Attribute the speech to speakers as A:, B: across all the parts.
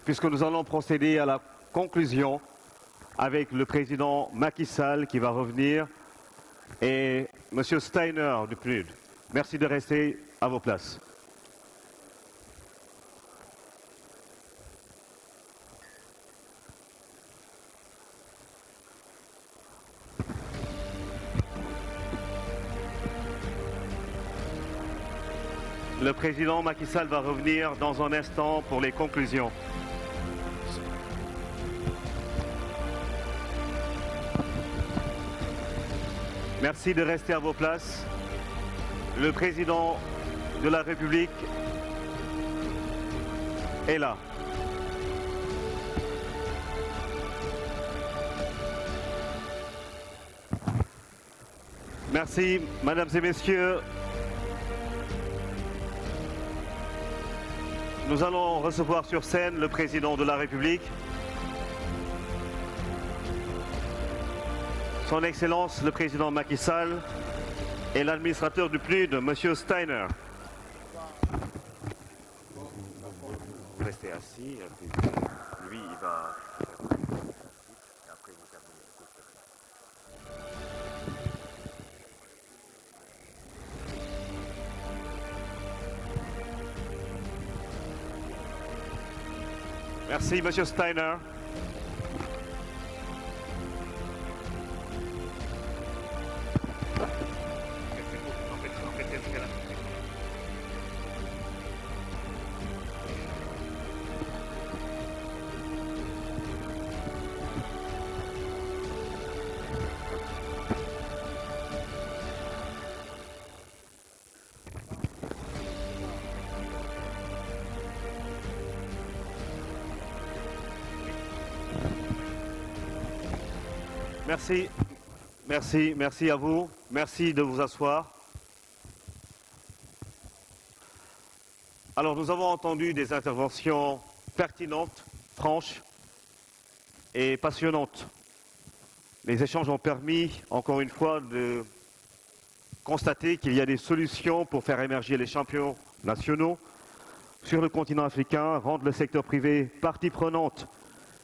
A: puisque nous allons procéder à la conclusion avec le président Macky Sall qui va revenir et M. Steiner du PNUD. Merci de rester à vos places. Le président Macky Sall va revenir dans un instant pour les conclusions. Merci de rester à vos places. Le président de la République est là. Merci, mesdames et messieurs. Nous allons recevoir sur scène le président de la République, son Excellence le président Macky Sall et l'administrateur du PNUD, M. Steiner. Restez assis, lui il va... Merci, Monsieur Steiner. Merci à vous. Merci de vous asseoir. Alors, nous avons entendu des interventions pertinentes, franches et passionnantes. Les échanges ont permis, encore une fois, de constater qu'il y a des solutions pour faire émerger les champions nationaux sur le continent africain, rendre le secteur privé partie prenante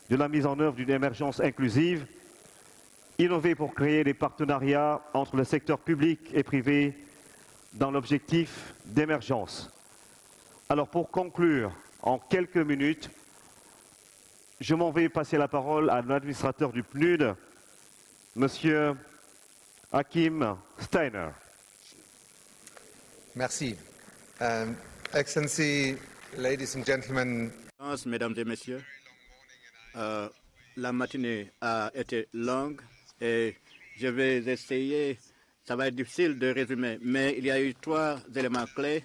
A: de la mise en œuvre d'une émergence inclusive, innover pour créer des partenariats entre le secteur public et privé dans l'objectif d'émergence. Alors pour conclure, en quelques minutes, je m'en vais passer la parole à l'administrateur du PNUD, M. Hakim Steiner.
B: Merci. Excellency, ladies and gentlemen.
C: Mesdames et messieurs, la matinée a été longue. Et je vais essayer, ça va être difficile de résumer, mais il y a eu 3 éléments clés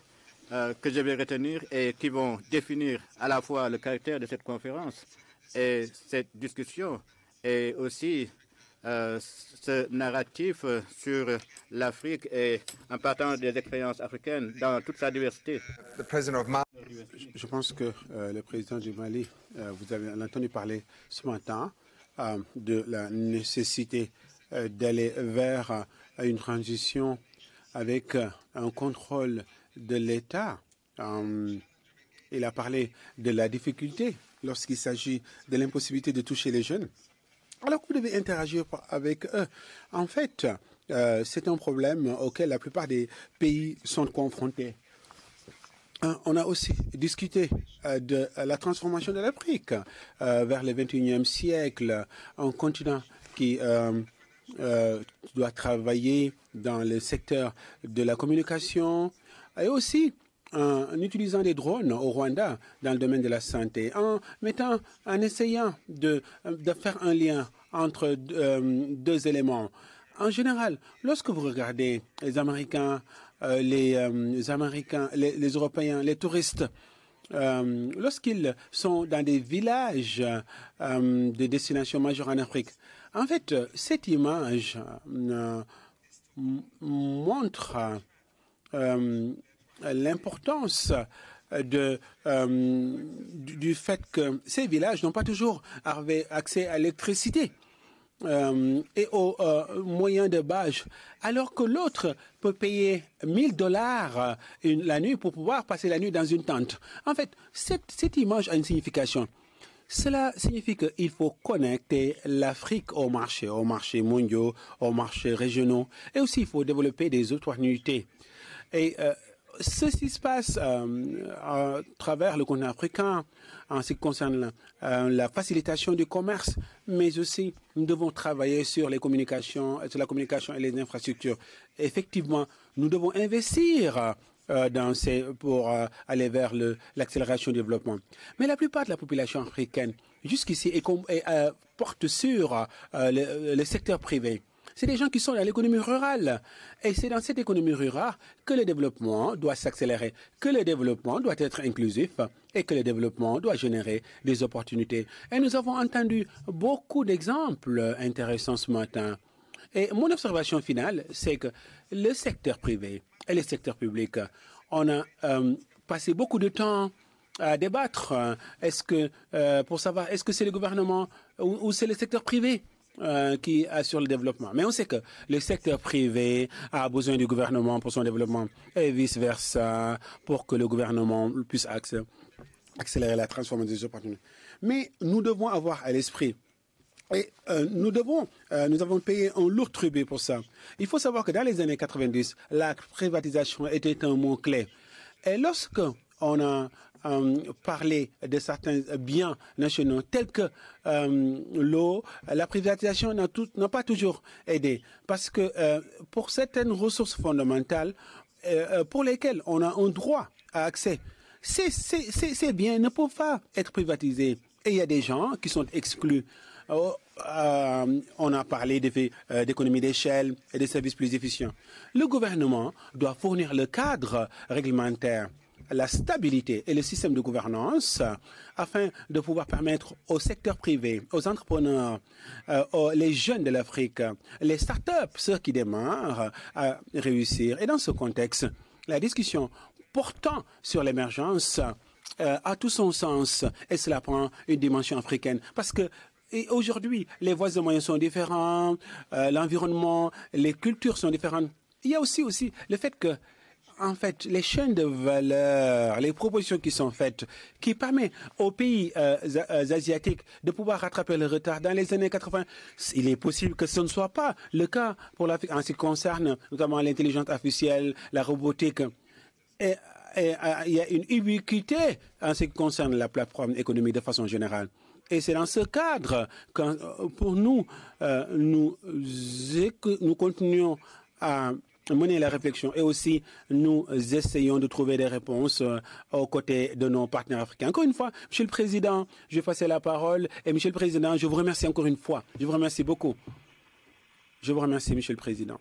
C: que je vais retenir et qui vont définir à la fois le caractère de cette conférence et cette discussion et aussi ce narratif sur l'Afrique et en partant des expériences africaines dans toute sa diversité.
D: Je pense que le président du Mali, vous avez entendu parler ce matin de la nécessité d'aller vers une transition avec un contrôle de l'État. Il a parlé de la difficulté lorsqu'il s'agit de l'impossibilité de toucher les jeunes. Alors que vous devez interagir avec eux. En fait, c'est un problème auquel la plupart des pays sont confrontés. On a aussi discuté de la transformation de l'Afrique vers le XXIe siècle, un continent qui doit travailler dans le secteur de la communication et aussi en utilisant des drones au Rwanda dans le domaine de la santé, en essayant de faire un lien entre deux éléments. En général, lorsque vous regardez les Américains, les Européens, les touristes, lorsqu'ils sont dans des villages de destination majeure en Afrique, en fait, cette image montre l'importance du fait que ces villages n'ont pas toujours accès à l'électricité et aux moyens de base, alors que l'autre peut payer $1000 la nuit pour pouvoir passer la nuit dans une tente. En fait, cette image a une signification. Cela signifie qu'il faut connecter l'Afrique aux marchés mondiaux, aux marchés régionaux, et aussi il faut développer des opportunités. Et ceci se passe à travers le continent africain en ce qui concerne la facilitation du commerce, mais aussi nous devons travailler sur les communications, sur la communication et les infrastructures. Effectivement, nous devons investir pour aller vers l'accélération du développement. Mais la plupart de la population africaine, jusqu'ici, porte sur le secteur privé. C'est des gens qui sont dans l'économie rurale. Et c'est dans cette économie rurale que le développement doit s'accélérer, que le développement doit être inclusif et que le développement doit générer des opportunités. Et nous avons entendu beaucoup d'exemples intéressants ce matin. Et mon observation finale, c'est que le secteur privé et le secteur public, on a passé beaucoup de temps à débattre. Pour savoir est-ce que c'est le gouvernement ou c'est le secteur privé qui assure le développement. Mais on sait que le secteur privé a besoin du gouvernement pour son développement et vice-versa pour que le gouvernement puisse accélérer la transformation des opportunités. Mais nous devons avoir à l'esprit et nous avons payé un lourd tribut pour ça. Il faut savoir que dans les années 90, la privatisation était un mot-clé. Et lorsque on a parlé de certains biens nationaux tels que l'eau, la privatisation n'a pas toujours aidé. Parce que pour certaines ressources fondamentales pour lesquelles on a un droit à accès, ces biens ne peuvent pas être privatisés. Et il y a des gens qui sont exclus. On a parlé d'économie d'échelle et de services plus efficients. Le gouvernement doit fournir le cadre réglementaire, la stabilité et le système de gouvernance afin de pouvoir permettre au secteur privé, aux entrepreneurs, les jeunes de l'Afrique, les start-up, ceux qui démarrent, à réussir. Et dans ce contexte, la discussion portant sur l'émergence a tout son sens et cela prend une dimension africaine parce que aujourd'hui, les voies et moyens sont différents, l'environnement, les cultures sont différentes. Il y a aussi le fait que, en fait, les chaînes de valeur, les propositions qui sont faites, qui permettent aux pays asiatiques de pouvoir rattraper le retard dans les années 80, il est possible que ce ne soit pas le cas pour l'Afrique en ce qui concerne notamment l'intelligence artificielle, la robotique. Et il y a une ubiquité en ce qui concerne la plateforme économique de façon générale. Et c'est dans ce cadre que pour nous, nous continuons à mener la réflexion et aussi nous essayons de trouver des réponses aux côtés de nos partenaires africains. Encore une fois, Monsieur le Président, je vais passer la parole. Et Monsieur le Président, je vous remercie encore une fois. Je vous remercie beaucoup. Je vous remercie, Monsieur le Président.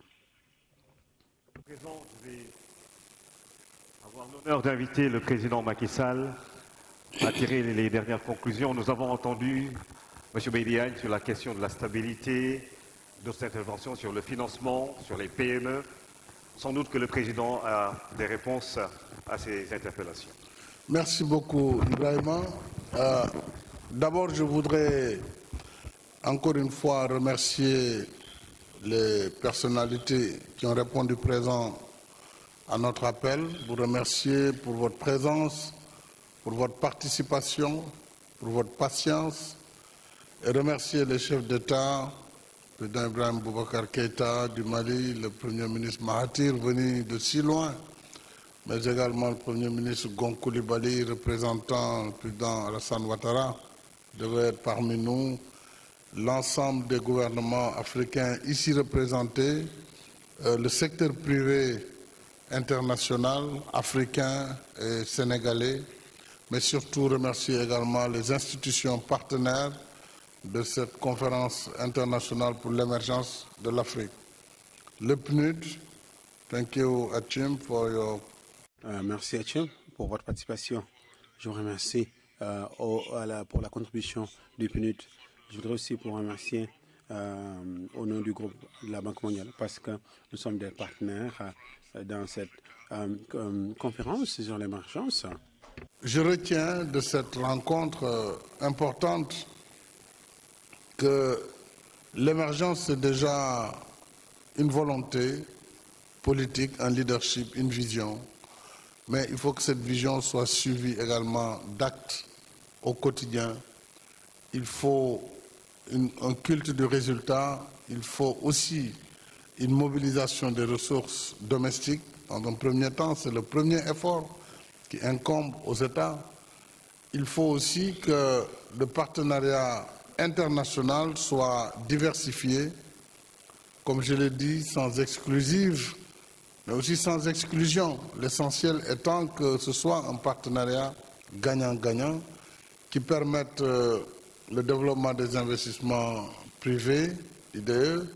A: Je vais avoir l'honneur d'inviter le Président Macky Sall à tirer les dernières conclusions. Nous avons entendu M. Bédiagne sur la question de la stabilité, d'autres interventions sur le financement, sur les PME. Sans doute que le Président a des réponses à ces interpellations.
E: Merci beaucoup, Ibrahima. D'abord, je voudrais encore une fois remercier les personnalités qui ont répondu présent à notre appel, vous remercier pour votre présence, pour votre participation, pour votre patience, et remercier les chefs d'État, le président Ibrahim Boubacar Keïta du Mali, le Premier ministre Mahathir, venu de si loin, mais également le Premier ministre Gon Coulibaly, représentant le président Alassane Ouattara, devait être parmi nous, l'ensemble des gouvernements africains ici représentés, le secteur privé international, africain et sénégalais, mais surtout remercier également les institutions partenaires de cette conférence internationale pour l'émergence de l'Afrique. Le PNUD, thank you Achim for your...
D: Merci Achim pour votre participation. Je vous remercie pour la contribution du PNUD. Je voudrais aussi vous remercier au nom du groupe de la Banque mondiale parce que nous sommes des partenaires dans cette conférence sur l'émergence.
E: Je retiens de cette rencontre importante que l'émergence c'est déjà une volonté politique, un leadership, une vision, mais il faut que cette vision soit suivie également d'actes au quotidien il faut un culte du résultat, il faut aussi une mobilisation des ressources domestiques. Dans un premier temps, c'est le premier effort qui incombe aux États. Il faut aussi que le partenariat international soit diversifié, comme je l'ai dit, sans exclusive, mais aussi sans exclusion. L'essentiel étant que ce soit un partenariat gagnant-gagnant qui permette le développement des investissements privés, IDE,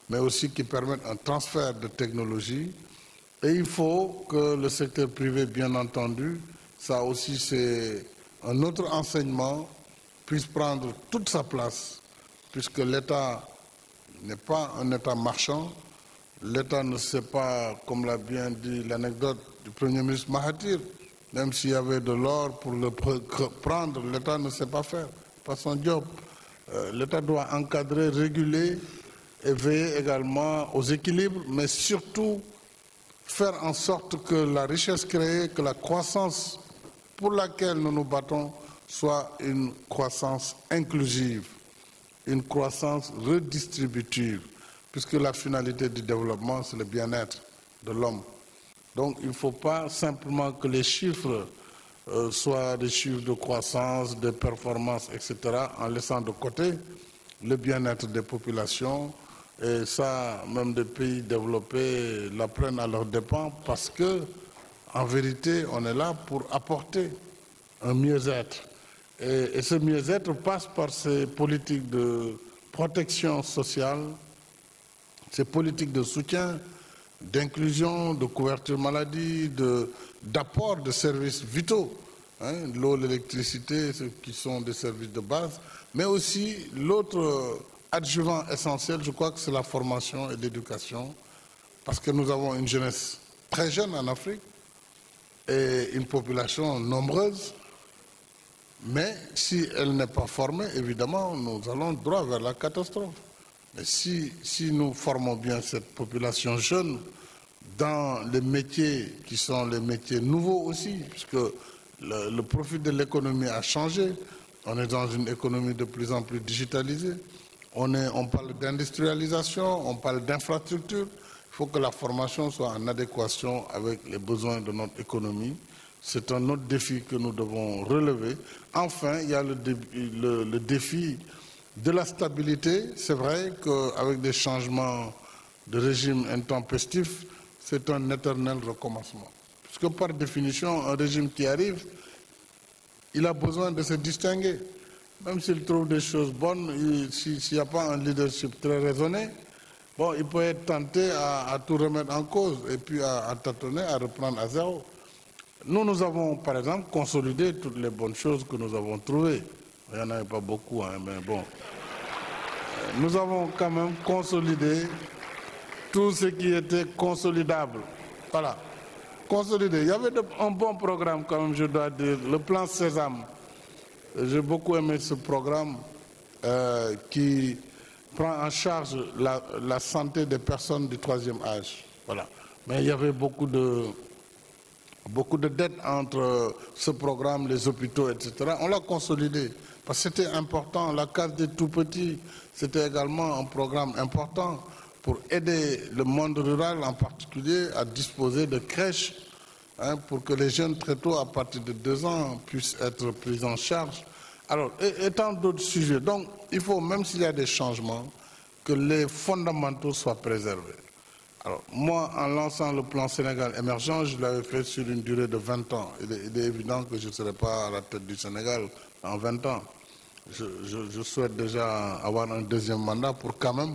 E: mais aussi qui permette un transfert de technologie. Et il faut que le secteur privé, bien entendu, ça aussi c'est un autre enseignement, puisse prendre toute sa place, puisque l'État n'est pas un État marchand. L'État ne sait pas, comme l'a bien dit l'anecdote du Premier ministre Mahathir, même s'il y avait de l'or pour le prendre, l'État ne sait pas faire, pas son job. L'État doit encadrer, réguler et veiller également aux équilibres, mais surtout faire en sorte que la richesse créée, que la croissance pour laquelle nous nous battons soit une croissance inclusive, une croissance redistributive, puisque la finalité du développement, c'est le bien-être de l'homme. Donc il ne faut pas simplement que les chiffres soient des chiffres de croissance, de performance, etc., en laissant de côté le bien-être des populations. Et ça, même des pays développés l'apprennent à leurs dépens, parce que, en vérité, on est là pour apporter un mieux-être. Et ce mieux-être passe par ces politiques de protection sociale, ces politiques de soutien, d'inclusion, de couverture maladie, d'apport de services vitaux, l'eau, l'électricité, ce qui sont des services de base, mais aussi l'autre adjuvant essentiel, je crois que c'est la formation et l'éducation, parce que nous avons une jeunesse très jeune en Afrique et une population nombreuse, mais si elle n'est pas formée, évidemment, nous allons droit vers la catastrophe. Mais si nous formons bien cette population jeune dans les métiers qui sont les métiers nouveaux aussi, puisque le profil de l'économie a changé, on est dans une économie de plus en plus digitalisée, on parle d'industrialisation, on parle d'infrastructure. Il faut que la formation soit en adéquation avec les besoins de notre économie. C'est un autre défi que nous devons relever. Enfin, il y a le défi de la stabilité. C'est vrai qu'avec des changements de régime intempestif, c'est un éternel recommencement. Puisque par définition, un régime qui arrive, il a besoin de se distinguer. Même s'il trouve des choses bonnes, s'il n'y a pas un leadership très raisonné, bon, il peut être tenté à tout remettre en cause et puis à tâtonner, à reprendre à zéro. Nous avons, par exemple, consolidé toutes les bonnes choses que nous avons trouvées. Il n'y en avait pas beaucoup, mais bon. Nous avons quand même consolidé tout ce qui était consolidable. Voilà. Consolidé. Il y avait un bon programme, quand même, je dois dire, le plan Sésame. J'ai beaucoup aimé ce programme qui prend en charge la santé des personnes du troisième âge. Voilà. Mais il y avait beaucoup de dettes entre ce programme, les hôpitaux, etc. On l'a consolidé parce que c'était important. La case des tout-petits, c'était également un programme important pour aider le monde rural en particulier à disposer de crèches, pour que les jeunes très tôt, à partir de 2 ans, puissent être pris en charge. Alors, et tant d'autres sujets. Donc, il faut, même s'il y a des changements, que les fondamentaux soient préservés. Alors, moi, en lançant le plan Sénégal émergent, je l'avais fait sur une durée de 20 ans. Il est évident que je ne serai pas à la tête du Sénégal en 20 ans. Je souhaite déjà avoir un deuxième mandat pour quand même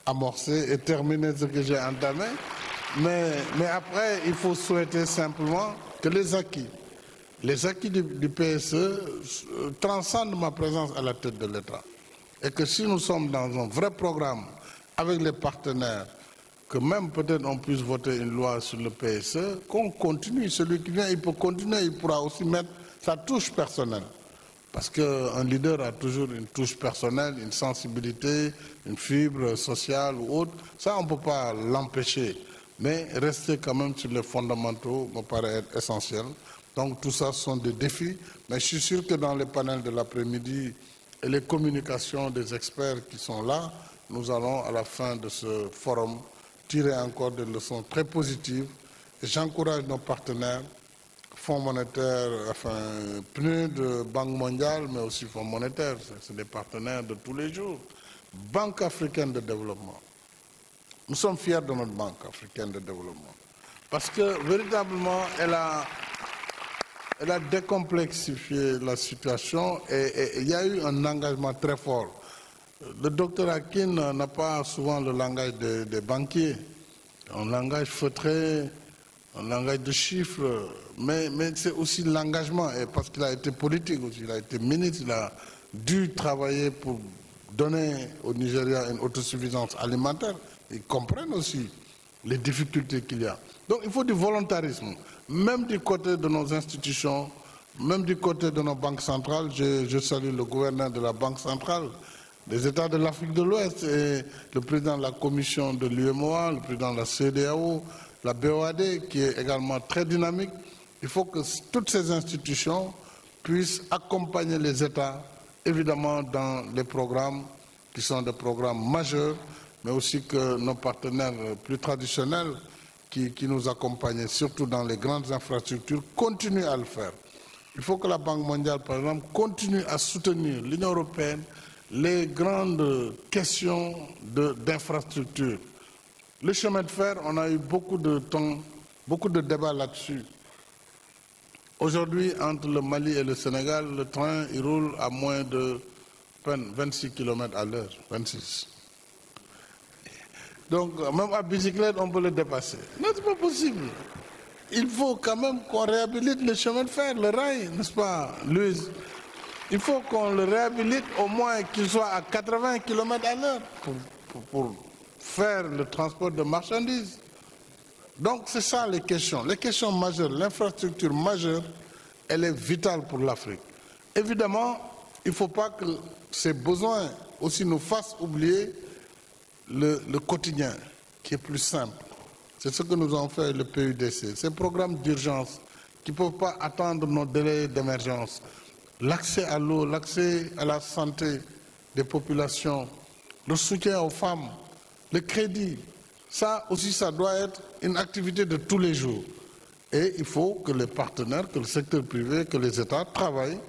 E: amorcer et terminer ce que j'ai entamé. Mais après, il faut souhaiter simplement que les acquis du PSE transcendent ma présence à la tête de l'État. Et que si nous sommes dans un vrai programme avec les partenaires, que même peut-être on puisse voter une loi sur le PSE, qu'on continue. Celui qui vient, il peut continuer, il pourra aussi mettre sa touche personnelle. Parce qu'un leader a toujours une touche personnelle, une sensibilité, une fibre sociale ou autre. Ça, on ne peut pas l'empêcher. Mais rester quand même sur les fondamentaux me paraît être essentiel. Donc tout ça, ce sont des défis. Mais je suis sûr que dans les panels de l'après-midi, et les communications des experts qui sont là, nous allons à la fin de ce forum tirer encore des leçons très positives. Et j'encourage nos partenaires, Fonds monétaire, enfin PNUD, Banque mondiale, mais aussi Fonds monétaire, c'est des partenaires de tous les jours. Banque africaine de développement. Nous sommes fiers de notre Banque africaine de développement. Parce que véritablement, elle a décomplexifié la situation et il y a eu un engagement très fort. Le docteur Akin n'a pas souvent le langage des banquiers, un langage feutré, un langage de chiffres, mais c'est aussi l'engagement, et parce qu'il a été politique aussi, il a été ministre, il a dû travailler pour donner au Nigeria une autosuffisance alimentaire. Ils comprennent aussi les difficultés qu'il y a. Donc il faut du volontarisme, même du côté de nos institutions, même du côté de nos banques centrales. Je salue le gouverneur de la Banque centrale, des États de l'Afrique de l'Ouest et le président de la commission de l'UEMOA, le président de la CEDEAO, la BOAD, qui est également très dynamique. Il faut que toutes ces institutions puissent accompagner les États, évidemment dans les programmes qui sont des programmes majeurs, mais aussi que nos partenaires plus traditionnels qui nous accompagnent, surtout dans les grandes infrastructures, continuent à le faire. Il faut que la Banque mondiale, par exemple, continue à soutenir l'Union européenne, les grandes questions d'infrastructures. Le chemin de fer, on a eu beaucoup de temps, beaucoup de débats là-dessus. Aujourd'hui, entre le Mali et le Sénégal, le train il roule à moins de 26 km à l'heure, 26. Donc, même à bicyclette, on peut le dépasser. Non, ce n'est pas possible. Il faut quand même qu'on réhabilite le chemin de fer, le rail, n'est-ce pas, Louise? Il faut qu'on le réhabilite au moins qu'il soit à 80 km à l'heure pour faire le transport de marchandises. Donc, c'est ça les questions majeures. L'infrastructure majeure, elle est vitale pour l'Afrique. Évidemment, il ne faut pas que ces besoins aussi nous fassent oublier le quotidien, qui est plus simple. C'est ce que nous avons fait le PUDC. Ces programmes d'urgence qui ne peuvent pas attendre nos délais d'émergence. L'accès à l'eau, l'accès à la santé des populations, le soutien aux femmes, le crédit. Ça aussi, ça doit être une activité de tous les jours. Et il faut que les partenaires, que le secteur privé, que les États travaillent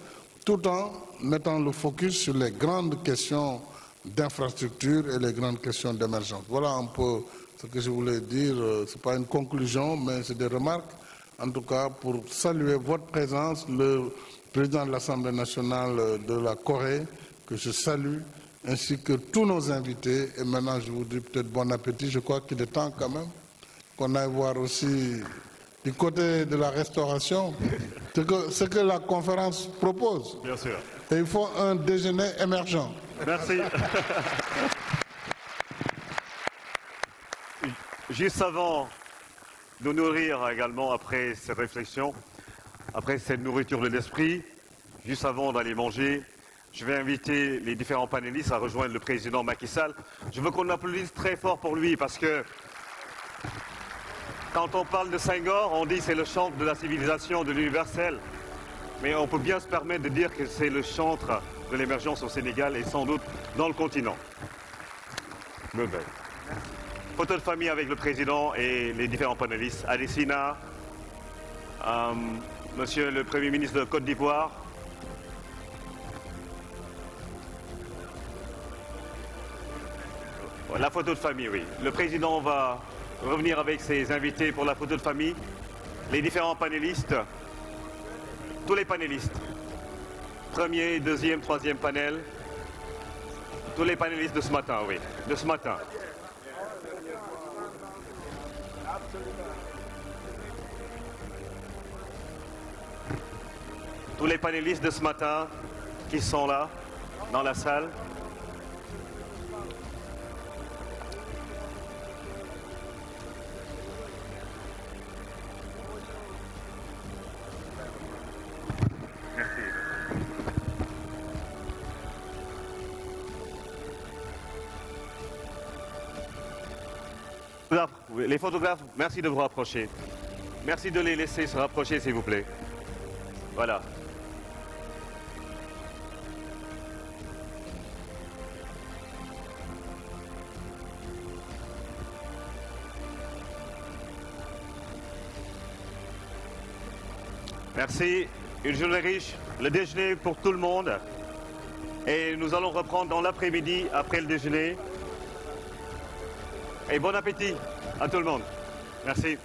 E: tout en mettant le focus sur les grandes questions d'infrastructure et les grandes questions d'émergence. Voilà un peu ce que je voulais dire. Ce n'est pas une conclusion, mais c'est des remarques. En tout cas, pour saluer votre présence, le président de l'Assemblée nationale de la Corée, que je salue, ainsi que tous nos invités. Et maintenant, je vous dis peut-être bon appétit. Je crois qu'il est temps quand même qu'on aille voir aussi du côté de la restauration ce que la conférence propose.
A: Bien sûr.
E: Et il faut un déjeuner émergent.
A: Merci. Juste avant de nourrir également, après cette réflexion, après cette nourriture de l'esprit, juste avant d'aller manger, je vais inviter les différents panélistes à rejoindre le président Macky Sall. Je veux qu'on applaudisse très fort pour lui parce que quand on parle de Senghor, on dit que c'est le chantre de la civilisation, de l'universel. Mais on peut bien se permettre de dire que c'est le chantre de l'émergence au Sénégal et sans doute dans le continent. Photo de famille avec le président et les différents panélistes. Adesina, monsieur le Premier ministre de Côte d'Ivoire, la photo de famille, oui. Le président va revenir avec ses invités pour la photo de famille. Les différents panélistes, tous les panélistes, premier, deuxième, troisième panel, tous les panélistes de ce matin, oui, de ce matin. Tous les panélistes de ce matin qui sont là, dans la salle. Les photographes, merci de vous rapprocher. Merci de les laisser se rapprocher, s'il vous plaît. Voilà. Merci. Une journée riche, le déjeuner pour tout le monde. Et nous allons reprendre dans l'après-midi, après le déjeuner. Et bon appétit à tout le monde. Merci.